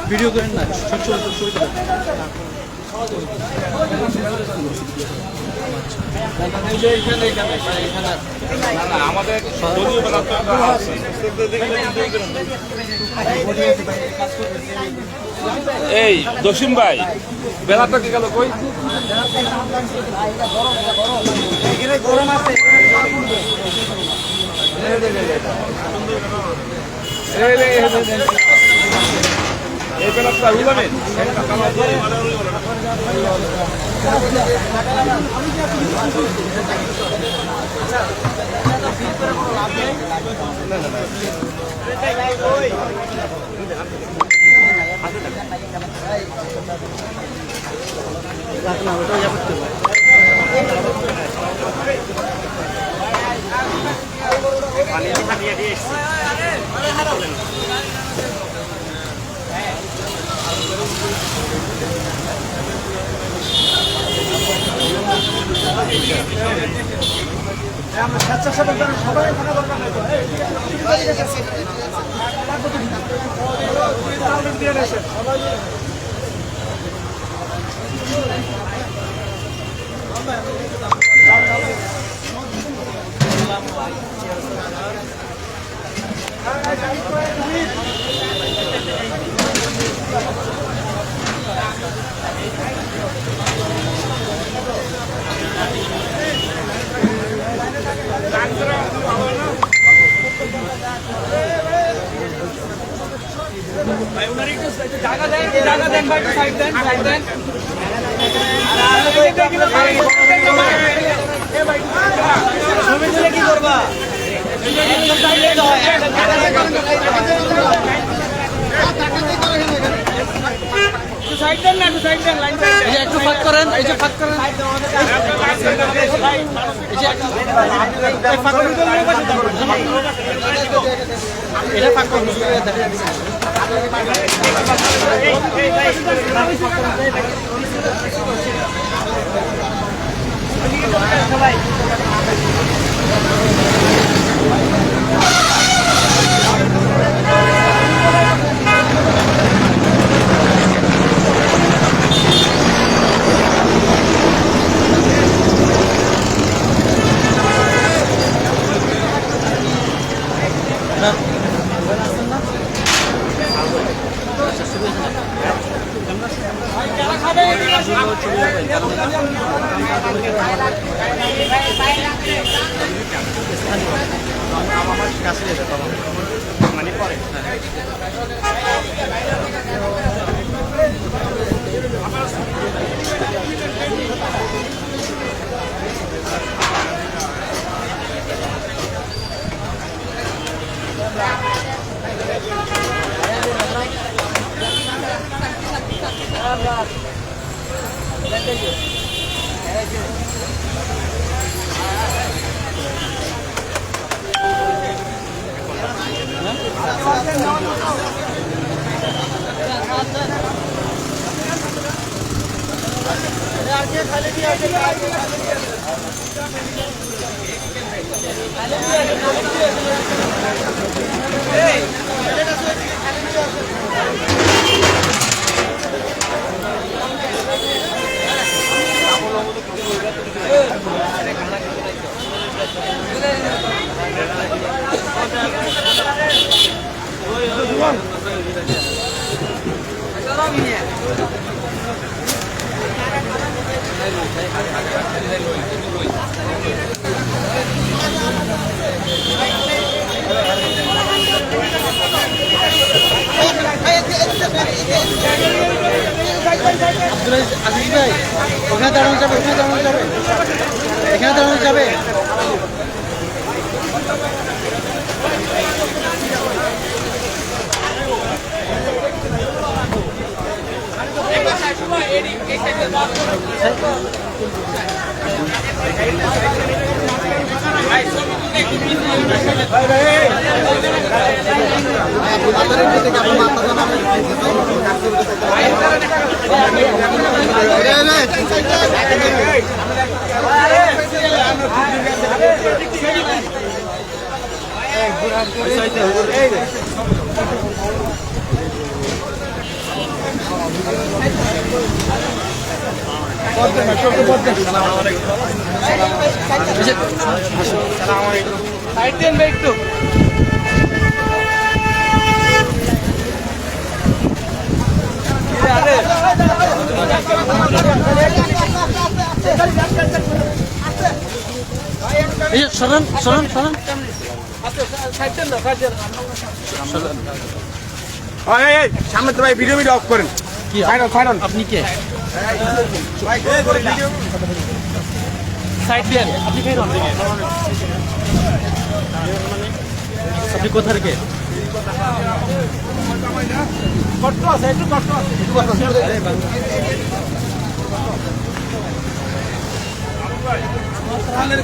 Video করেন না, ছবি তোলেন। আমাদের এই দশিম ভাই বেলাটা কি গেল কই গরম আছে। এই বেলাটা বুঝলেন জায়গা দেন ভাই, সাইড দেন, সাইড দেন। ছবি তুলে কি করবা? সাইড দেন না, সাইড দেন, লাইন একটু ফাঁক করেন, এই যে ফাঁক করেন। এটা ফাঁক করুন। মানে পরে আজিজ ভাই, ওখানে দাঁড়ানো যাবে, ওখানে দাঁড়ানো যাবে, এখানে দাঁড়ানো যাবে। এই সাইড দেন ভাই একটু। এই যে সরেন সরেন সরেন। সাইড দেন না, সাইড দেন। সামনে তো ভাই ভিডিও অফ করেন। কি আপনি কে? সাইড দেন। আপনি কে? আপনি কোথার কে? কষ্ট আছে, একটু কষ্ট আছে।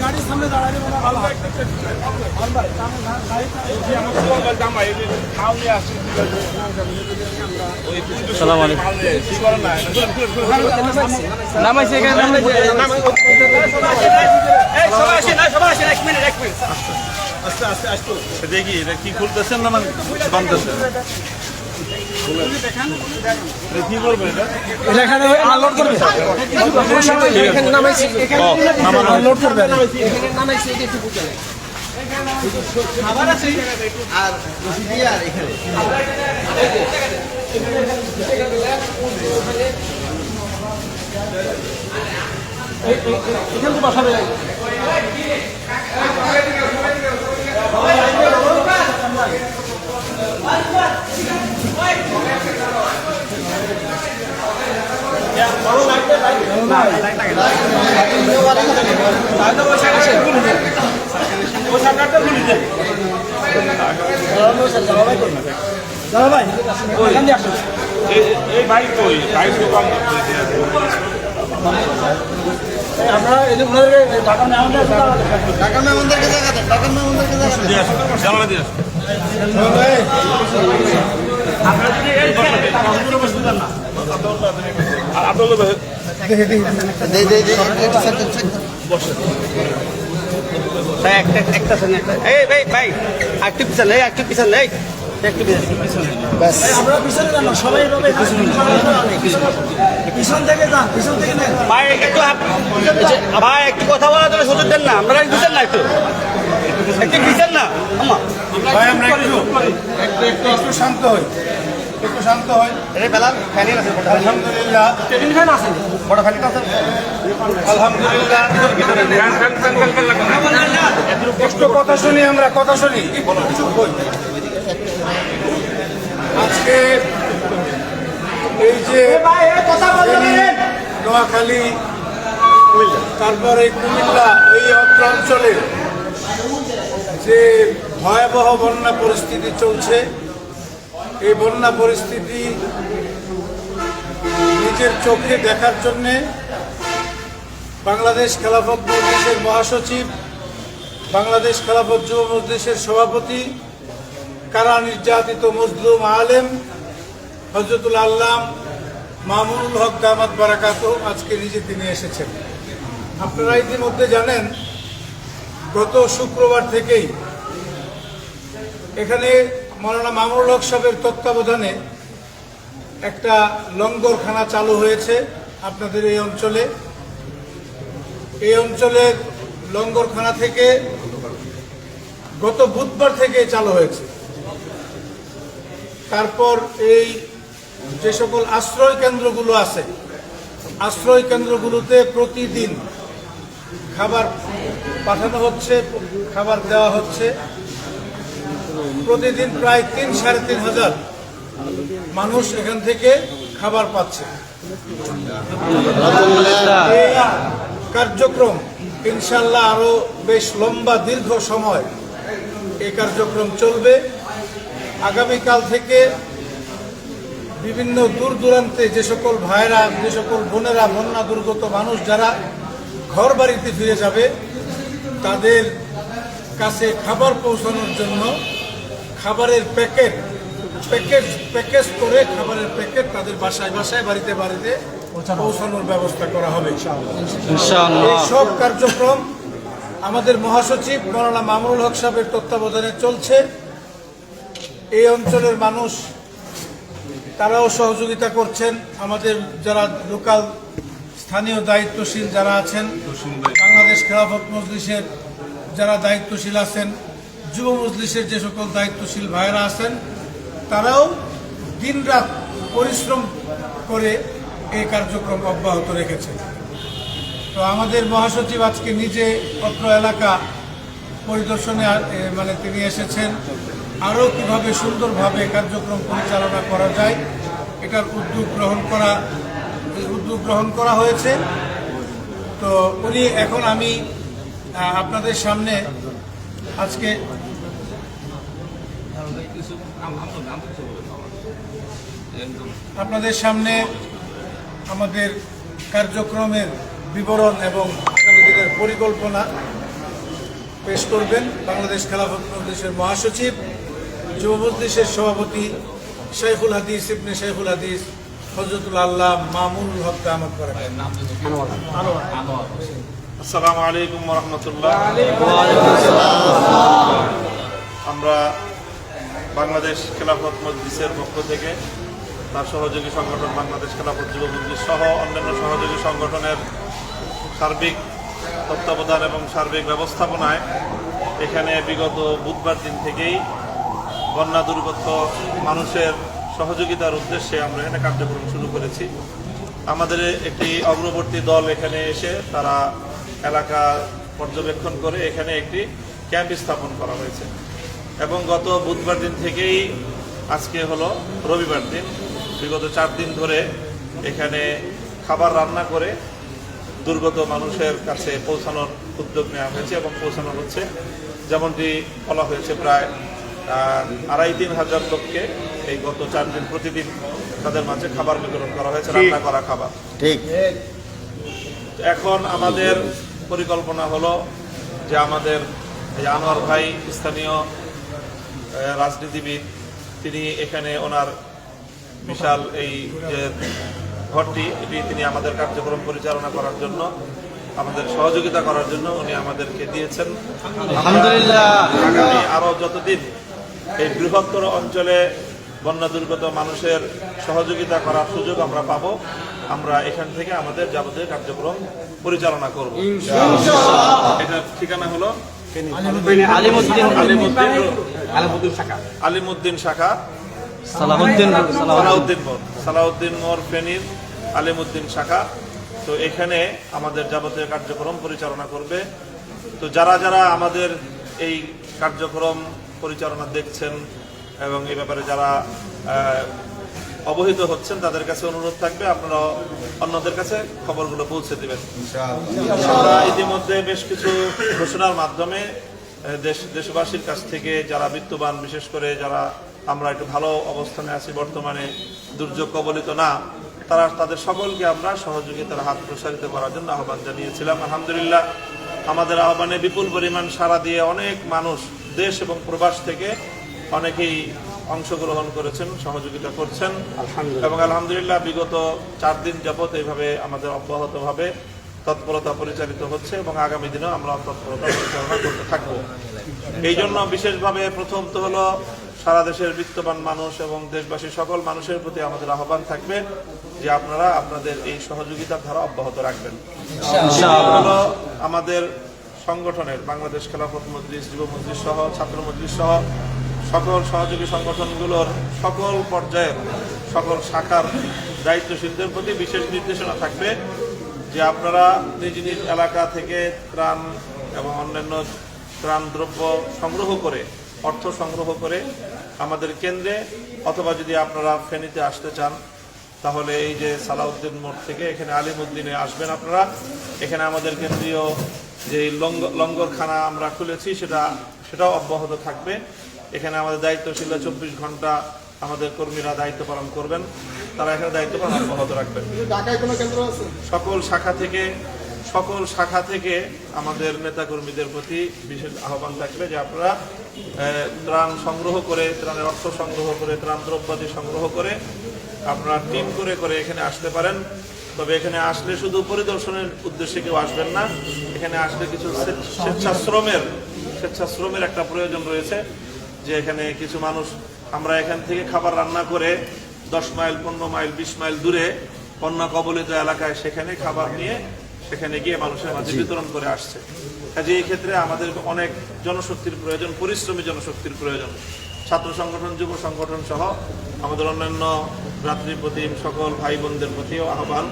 গাড়ির সামনে দাঁড়ালে ভালো হয়। সালাম আলাইকুম। নামাইছে এখানে, নামাইছে। এই সবাই আসেন, সবাই আসেন, এক মিনিট। দেখি এটা কি খুলতেছেন না মানে বানতেছেন? কি করবেন এটা? এখানে আনলোড করবে। এখানে নামাইছে, এখানে আনলোড করবে। এখানে নামাইছে, এটা একটু বুঝে নেন। খাবার আছে আর এখানে তো বসাবে। এই ভাই কই ভাই তো কম আমরা এই যে ওনাদের ঢাকা মেহমানদের জানালা দিয়ে আসুন। আর আব্দুল ভাই আমরা পিছনে যান, সবাই পিছন থেকে যান, পিছন থেকে নেন। ভাই একটু কথা বলার জন্য সুযোগ দেন না, আপনারা বুঝছেন না, একটু বুঝছেন না। ভাই আমরা একটু শান্ত হই, একটু শান্ত হই। আলহামদুলিল্লাহ, টেবিল ফ্যান আছে। আলহামদুলিল্লাহ, একটু কথা শুনি, আমরা কথা শুনি। চুপ হই। আজকে এই যে নোয়াখালী, তারপরে কুমিল্লা, এই অঞ্চলে যে ভয়াবহ বন্যা পরিস্থিতি চলছে, এই বন্যা পরিস্থিতি নিজের চোখে দেখার জন্যে বাংলাদেশ খেলাফত মজলিসের মহাসচিব, বাংলাদেশ খেলাফত যুব মজলিসের সভাপতি, কারা নির্যাতিত মজলুম আলেম হযরতুল আল্লাম মামুনুল হক দামাত বারাকাতুহু আজকে নিজে তিনি এসেছেন। আপনারা ইতিমধ্যে জানেন, গত শুক্রবার থেকেই এখানে মাওলানা মামুনুল হক সাহেবের তত্ত্বাবধানে একটা লঙ্গরখানা চালু হয়েছে আপনাদের এই অঞ্চলে। এই অঞ্চলের লঙ্গরখানা থেকে গত বুধবার থেকে চালু হয়েছে। তারপর এই যে সকল আশ্রয় কেন্দ্রগুলো আছে, আশ্রয় কেন্দ্রগুলোতে প্রতিদিন খাবার পাঠানো হচ্ছে, খাবার দেওয়া হচ্ছে। প্রতিদিন প্রায় ৩-৩.৫ মানুষ এখান থেকে খাবার পাচ্ছে। এই কার্যক্রম ইনশাল্লাহ আরো বেশ লম্বা দীর্ঘ সময় এই কার্যক্রম চলবে। আগামীকাল থেকে বিভিন্ন দূর দূরান্তে যে সকল ভাইরা, যে সকল বোনেরা, বন্যা দুর্গত মানুষ যারা ঘর বাড়িতে ফিরে যাবে, তাদের কাছে খাবার পৌঁছানোর জন্য খাবারের প্যাকেজ করে খাবারের প্যাকেট তাদের বাসায় বাসায়, বাড়িতে বাড়িতে পৌঁছানোর ব্যবস্থা করা হবে ইনশাআল্লাহ। এই সব কার্যক্রম আমাদের মহাসচিব মাওলানা মামুনুল হক সাহেবের তত্ত্বাবধানে চলছে। এই অঞ্চলের মানুষ তারাও সহযোগিতা করছেন। আমাদের যারা লোকাল স্থানীয় দায়িত্বশীল যারা আছেন, বাংলাদেশ খেলাফত মজলিসের যারা দায়িত্বশীল আছেন, যুব মজলিসের যে সকল দায়িত্বশীল ভাইয়েরা আছেন, তারাও দিনরাত পরিশ্রম করে এই কার্যক্রম অব্যাহত রেখেছেন। তো আমাদের মহাসচিব আজকে নিজে অত্র এলাকা পরিদর্শনে তিনি এসেছেন। আরও কীভাবে সুন্দরভাবে কার্যক্রম পরিচালনা করা যায় এটার উদ্যোগ গ্রহণ করা হয়েছে। তো উনি এখন আমি আপনাদের সামনে আজকে আমাদের কার্যক্রমের বিবরণ এবং আগামী দিনের পরিকল্পনা পেশ করবেন বাংলাদেশ খেলাফত মজলিসের মহাসচিব, যুব মজলিসের সভাপতি শাইখুল হাদিস ইবনে শাইখুল হাদিস হযরতুল আল্লাহ মামুনুল হক দামাত বরকাতুহু। আসসালামু আলাইকুম ওয়া রাহমাতুল্লাহ। আমরা বাংলাদেশ খেলাফত মজলিসের পক্ষ থেকে তার সহযোগী সংগঠন বাংলাদেশ খেলাফত যুব মজলিস সহ অন্যান্য সহযোগী সংগঠনের সার্বিক তত্ত্বাবধান এবং সার্বিক ব্যবস্থাপনায় এখানে বিগত বুধবার দিন থেকেই বন্যা দুর্গত মানুষের সহযোগিতার উদ্দেশ্যে আমরা এখানে কার্যক্রম শুরু করেছি। আমাদের একটি অগ্রবর্তী দল এখানে এসে তারা এলাকা পর্যবেক্ষণ করে এখানে একটি ক্যাম্প স্থাপন করা হয়েছে এবং গত বুধবার দিন থেকেই আজকে হলো রবিবার দিন, বিগত 4 দিন ধরে এখানে খাবার রান্না করে দুর্গত মানুষের কাছে পৌঁছানোর উদ্যোগ নেওয়া হয়েছে এবং পৌঁছানো হচ্ছে। যেমনটি বলা হয়েছে, প্রায় 2,5-3 হাজার লোককে এই গত 4 দিন প্রতিদিন তাদের মাঝে খাবার বিতরণ করা হয়েছে, রান্না করা খাবার। ঠিক। এখন আমাদের পরিকল্পনা হলো যে আমাদের এই আনোয়ার ভাই স্থানীয় রাজনীতিবিদ, তিনি এখানে ওনার বিশাল এই যে ঘরটি এটি তিনি আমাদের কার্যক্রম পরিচালনা করার জন্য, আমাদের সহযোগিতা করার জন্য উনি আমাদেরকে দিয়েছেন। আলহামদুলিল্লাহ। আগামী আরো যতদিন এই বৃহত্তর অঞ্চলে বন্যা দুর্গত মানুষের সহযোগিতা করার সুযোগ আমরা পাবো, আমরা এখান থেকে আমাদের যাবতীয় কার্যক্রম পরিচালনা করব। এটার ঠিকানা হলো আলিমউদ্দিন শাখা, সালাউদ্দিন মোড়, ফেনীর আলিমউদ্দিন শাখা। তো এখানে আমাদের যাবতীয় কার্যক্রম পরিচালনা করবে। তো যারা যারা আমাদের এই কার্যক্রম পরিচালনা দেখছেন এবং এই ব্যাপারে যারা অবহিত হচ্ছেন, তাদের কাছে অনুরোধ থাকবে আপনারা অন্যদের কাছে খবরগুলো পৌঁছে দেবেন। আমরা ইতিমধ্যে বেশ কিছু ঘোষণার মাধ্যমে দেশবাসীর কাছ থেকে যারা বিত্তবান, বিশেষ করে যারা আমরা একটু ভালো অবস্থানে আছি বর্তমানে, দুর্যোগ কবলিত না, তাদের সকলকে আমরা সহযোগিতার হাত প্রসারিত করার জন্য আহ্বান জানিয়েছিলাম। আলহামদুলিল্লাহ, আমাদের আহ্বানে বিপুল পরিমাণ সাড়া দিয়ে অনেক মানুষ দেশ এবং প্রবাস থেকে অনেকেই অংশগ্রহণ করেছেন, সহযোগিতা করছেন এবং আলহামদুলিল্লাহ বিগত 4 দিন যাবৎ এইভাবে আমাদের অব্যাহতভাবে তৎপরতা পরিচালিত হচ্ছে এবং আগামী দিনেও আমরা তৎপরতা পরিচালনা করতে থাকবো। এই জন্য বিশেষভাবে প্রথম তো হলো সারা দেশের বিত্তবান মানুষ এবং দেশবাসীর সকল মানুষের প্রতি আমাদের আহ্বান থাকবে যে আপনারা আপনাদের এই সহযোগিতার ধারা অব্যাহত রাখবেন। হলো আমাদের সংগঠনের বাংলাদেশ খেলাফত মজলিস, যুব মজলিস সহ ছাত্র মজলিস সহ সকল সহযোগী সংগঠনগুলোর সকল পর্যায়ের সকল শাখার দায়িত্বশীলদের প্রতি বিশেষ নির্দেশনা থাকবে যে আপনারা নিজ নিজ এলাকা থেকে ত্রাণ এবং অন্যান্য ত্রাণ দ্রব্য সংগ্রহ করে, অর্থ সংগ্রহ করে আমাদের কেন্দ্রে, অথবা যদি আপনারা ফেনীতে আসতে চান তাহলে এই যে সালাউদ্দিন মোড় থেকে এখানে আলিমউদ্দিনে আসবেন আপনারা। এখানে আমাদের কেন্দ্রীয় যে লঙ্গরখানা আমরা খুলেছি সেটাও অব্যাহত থাকবে। এখানে আমাদের দায়িত্বশীলরা 24 ঘন্টা আমাদের কর্মীরা দায়িত্ব পালন করবেন, তারা এখানে দায়িত্ব পালন অব্যাহত রাখবেন। সকল শাখা থেকে আমাদের নেতাকর্মীদের প্রতি বিশেষ আহ্বান থাকবে যে আপনারা ত্রাণ সংগ্রহ করে, ত্রাণের অর্থ সংগ্রহ করে, ত্রাণ দ্রব্যাদি সংগ্রহ করে আপনারা টিম করে করে এখানে আসতে পারেন। তবে এখানে আসলে শুধু পরিদর্শনের উদ্দেশ্যে কেউ আসবেন না, এখানে আসলে কিছু স্বেচ্ছাশ্রমের একটা প্রয়োজন রয়েছে। যে এখানে কিছু মানুষ আমরা এখান থেকে খাবার রান্না করে 10 মাইল 15 মাইল 20 মাইল দূরে বন্যা কবলিত এলাকায় সেখানে খাবার নিয়ে সেখানে গিয়ে মানুষের মাঝে বিতরণ করে আসছে। কাজে এই ক্ষেত্রে আমাদের অনেক জনশক্তির প্রয়োজন, পরিশ্রমী জনশক্তির প্রয়োজন। ছাত্র সংগঠন, যুব সংগঠন সহ আমাদের অন্যান্য ভ্রাতৃপ্রতিম সকল ভাই বোনদের প্রতিও আহ্বান,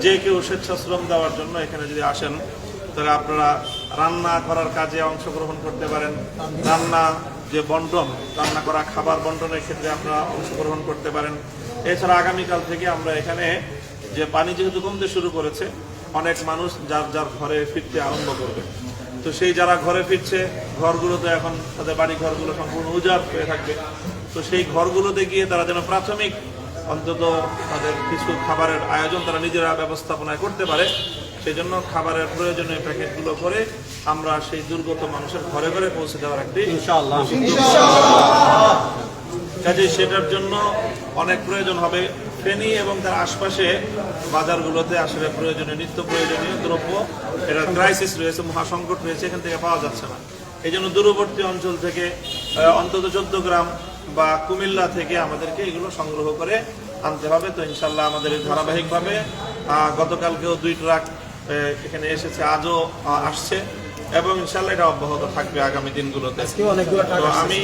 যে কেউ স্বেচ্ছাশ্রম দেওয়ার জন্য এখানে যদি আসেন তাহলে আপনারা রান্না করার কাজে অংশগ্রহণ করতে পারেন। যে বন্টন, রান্না করা খাবার বন্টনের ক্ষেত্রে আপনারা অংশগ্রহণ করতে পারেন। এছাড়া আগামীকাল থেকে আমরা এখানে যে পানি যেহেতু কমতে শুরু করেছে, অনেক মানুষ যার যার ঘরে ফিরতে আরম্ভ করবে। তো সেই যারা ঘরে ফিরছে, ঘরগুলোতে এখন তাদের বাড়ি ঘরগুলো সম্পূর্ণ উজাড় হয়ে থাকবে। তো সেই ঘরগুলোতে গিয়ে তারা যেন প্রাথমিক অন্তত তাদের কিছু খাবারের আয়োজন তারা নিজেরা ব্যবস্থাপনায় করতে পারে, সেই জন্য খাবারের প্রয়োজনীয় প্যাকেটগুলো করে আমরা সেই দুর্গত মানুষের ঘরে ঘরে পৌঁছে দেওয়ার একটি কাজে সেটার জন্য অনেক প্রয়োজন হবে। ফেনী এবং তার আশপাশে বাজারগুলোতে আসলে প্রয়োজনীয় নিত্য প্রয়োজনীয় দ্রব্য এটার ক্রাইসিস রয়েছে, মহাসংকট রয়েছে, এখান থেকে পাওয়া যাচ্ছে না। এই জন্য দূরবর্তী অঞ্চল থেকে অন্তত 14 গ্রাম বা কুমিল্লা থেকে আমাদেরকে এগুলো সংগ্রহ করে আনতে হবে। তো ইনশাল্লাহ আমাদের ধারাবাহিকভাবে গতকালকেও 2 ট্রাক এখানে এসেছে, আজও আসছে এবং ইনশাল্লাহ এটা অব্যাহত থাকবে আগামী দিনগুলোতে। তো আমি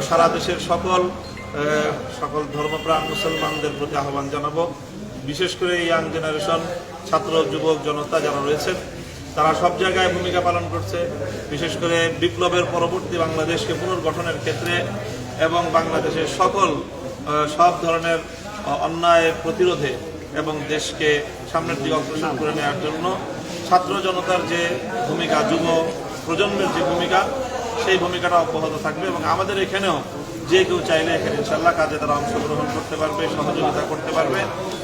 সারা দেশের সকল ধর্মপ্রাণ মুসলমানদের প্রতি আহ্বান জানাবো, বিশেষ করে ইয়াং জেনারেশন, ছাত্র যুবক জনতা যারা রয়েছেন তারা সব জায়গায় ভূমিকা পালন করছে, বিশেষ করে বিপ্লবের পরবর্তী বাংলাদেশকে পুনর্গঠনের ক্ষেত্রে এবং বাংলাদেশের সব ধরনের অন্যায়ের প্রতিরোধে এবং দেশকে সামনের দিকে অগ্রসর করে নেওয়ার জন্য ছাত্র জনতার যে ভূমিকা, যুব প্রজন্মের যে ভূমিকা, সেই ভূমিকাটা অব্যাহত থাকবে। এবং আমাদের এখানেও যে কেউ চাইলে এখানে ইনশাল্লাহ কাজে তারা অংশগ্রহণ করতে পারবে, সহযোগিতা করতে পারবে।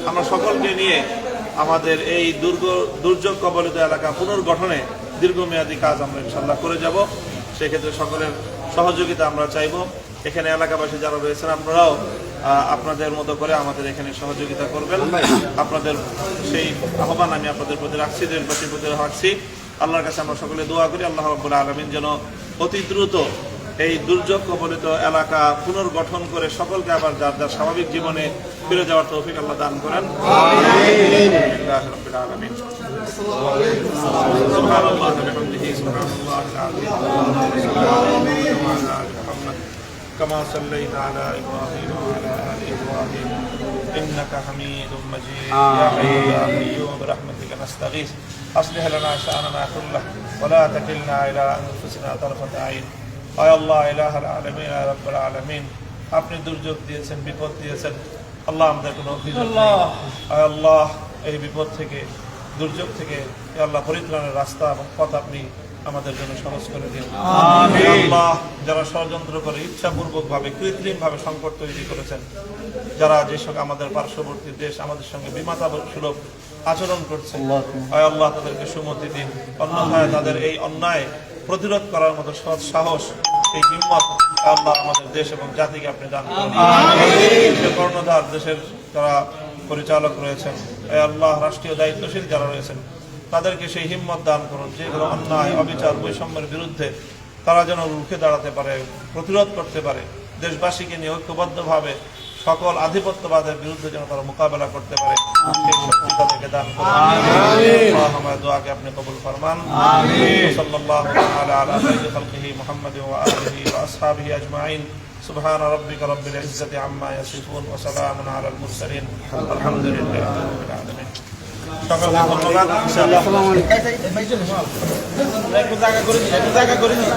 আমরা সকলকে নিয়ে আমাদের এই দুর্যোগ কবলিত এলাকা পুনর্গঠনে দীর্ঘমেয়াদী কাজ আমরা ইনশাল্লাহ করে যাব। সেক্ষেত্রে সকলের সহযোগিতা আমরা চাইব। এখানে এলাকাবাসী যারা রয়েছেন আপনারাও আপনাদের মতো করে আমাদের এখানে সহযোগিতা করবেন। আপনাদের সেই আহ্বান আমি আপনাদের প্রতি রাখছি, দেশবাসীর প্রতি রাখছি। আল্লাহর কাছে আমরা সকলে দোয়া করি আল্লাহ রাব্বুল আলামিন যেন অতি দ্রুত এই দুর্যোগ কবলিত এলাকা পুনর্গঠন করে সকলকে আবার যার যার স্বাভাবিক জীবনে ফিরে যাওয়ার তৌফিক আল্লাহ দান করেন। আমিন। كما صليت على إبراهيم وعلى آل إبراهيم إنك حميد مجيد يا حي يا قيوم برحمتك نستغيث أصلح لنا شأننا كله ولا تكلنا إلى أنفسنا طرفة عين يا الله إله العالمين يا رب العالمين আপনি দুর্যোগ দিয়েছেন, বিপদ দিয়েছেন, আল্লাহ আমাদের কোনো অভিযোগ নেই। আল্লাহ এই বিপদ থেকে, দুর্যোগ থেকে আল্লাহ পরিত্রাণের রাস্তা এবং পথ আপনি আমাদের জন্য সহজ করে দিন। আল্লাহ যারা ষড়যন্ত্র করে ইচ্ছাপূর্বক ভাবে কৃত্রিম ভাবে সংকট তৈরি করেছেন, যারা যেসব আমাদের পার্শ্ববর্তী দেশ আমাদের সঙ্গে বিমাতা সুলভ আচরণ করছে, আল্লাহ তাদেরকে সুমতি দিন। অন্যথায় তাদের এই অন্যায় প্রতিরোধ করার মতো সৎ সাহস, এই হিম্মত আল্লাহ আমাদের দেশ এবং জাতিকে আপনি দান করুন। কর্ণধার দেশের যারা পরিচালক রয়েছেন, আল্লাহ রাষ্ট্রীয় দায়িত্বশীল যারা রয়েছেন তাদেরকে সেই হিম্মত দান করুন, যেগুলো অন্যায়, অবিচার, বৈষম্যের বিরুদ্ধে তারা যেন রুখে দাঁড়াতে পারে, প্রতিরোধ করতে পারে। দেশবাসীকে নিয়ে ঐক্যবদ্ধভাবে সকল আধিপত্যবাদের বিরুদ্ধে যেন তারা মোকাবেলা করতে পারে, সেই শক্তি তাদেরকে দান করুন। আমার দোয়াকে আপনি কবুল ফরমান। সাল্লাল্লাহু তাআলা আলা সাইয়্যিদি খালকিহি মুহাম্মাদিন ওয়া আলিহি ওয়া আসহাবিহি আজমাইন। সুবহান রাব্বিকা রাব্বিল ইজ্জাতি আম্মা ইয়াসিফুন ওয়া সালামুন আলাল মুরসালিন আলহামদুলিল্লাহি রাব্বিল আলামিন। সকলকে ধন্যবাদ। ইনশাআল্লাহ একটু জায়গা করে দিন।